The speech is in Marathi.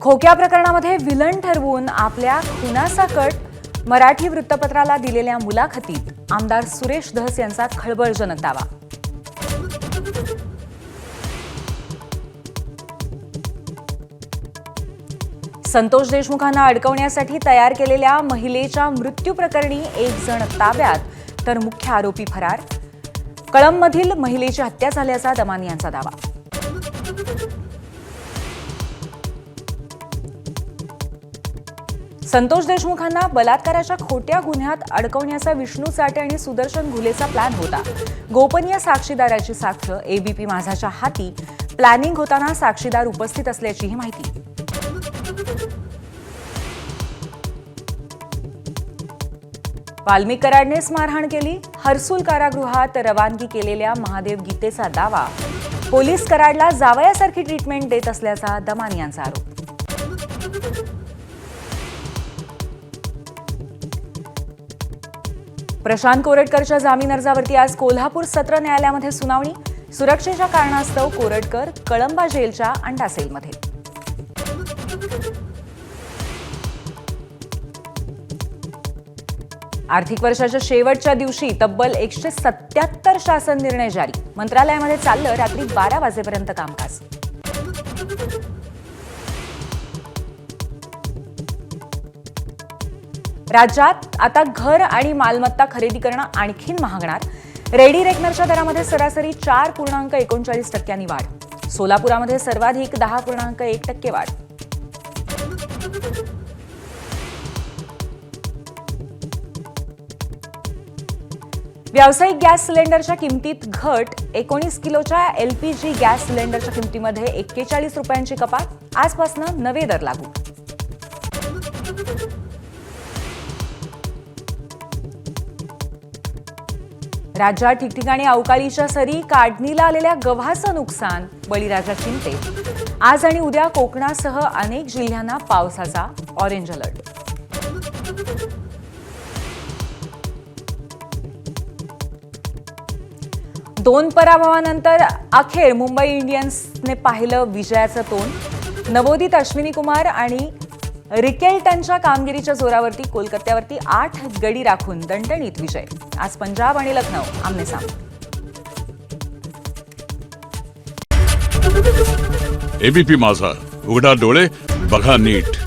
खोक्या प्रकरणामध्ये विलन ठरवून आपल्या खुनासकट मराठी वृत्तपत्राला दिलेल्या मुलाखतीत आमदार सुरेश धस यांचा खळबळजनक दावा. संतोष देशमुखांना अडकवण्यासाठी तयार केलेल्या महिलेच्या मृत्यू प्रकरणी एक जण ताब्यात तर मुख्य आरोपी फरार. कळंबमधील महिलेची हत्या झाल्याचा दमानी यांचा दावा. संतोष देशमुखांना बलात्काराच्या खोट्या गुन्ह्यात अडकवण्याचा विष्णू चाटे आणि सुदर्शन घुलेचा प्लॅन होता. गोपनीय साक्षीदाराची साक्ष एबीपी माझाच्या हाती प्लॅनिंग होताना साक्षीदार उपस्थित असल्याचीही माहिती. वाल्मिक कराडनेच मारहाण केली. हर्सुल कारागृहात रवानगी केलेल्या महादेव गीतेचा दावा. पोलीस कराडला जावयासारखी ट्रीटमेंट देत असल्याचा दमानी यांचा आरोप. प्रशांत कोरटकरच्या जामीन अर्जावरती आज कोल्हापूर सत्र न्यायालयामध्ये सुनावणी. सुरक्षेच्या कारणास्तव कोरटकर कळंबा जेलच्या अंडा सेलमध्ये. आर्थिक वर्षाच्या शेवटच्या दिवशी तब्बल 177 शासन निर्णय जारी. मंत्रालयामध्ये चाललं रात्री 12 वाजेपर्यंत कामकाज. राज्यात आता घर आणि मालमत्ता खरेदी करणं आणखीन महागणार. रेडी रेकनरच्या दरामध्ये सरासरी 4.39% वाढ. सोलापुरामध्ये सर्वाधिक 10.1% वाढ. व्यावसायिक गॅस सिलेंडरच्या किमतीत घट. 19 किलोच्या LPG गॅस सिलेंडरच्या किमतीमध्ये 41 रुपयांची कपात. आजपासून नवे दर लागू. राज्यात ठिकठिकाणी अवकाळीच्या सरी. काढणीला आलेल्या गव्हाचं नुकसान. बळीराजा चिंतेत. आज आणि उद्या कोकणासह अनेक जिल्ह्यांना पावसाचा ऑरेंज अलर्ट. दोन पराभवानंतर अखेर मुंबई इंडियन्सने पाहिलं विजयाचं तोंड. नवोदित अश्विनी कुमार आणि रिकेल्टनच्या कामगिरीच्या जोरावरती कोलकात्यावरती 8 गडी राखून दणदणीत विजय. आज पंजाब आणि लखनौ आमनेसामने. एबीपी माझा, उघडा डोळे बघा नीट.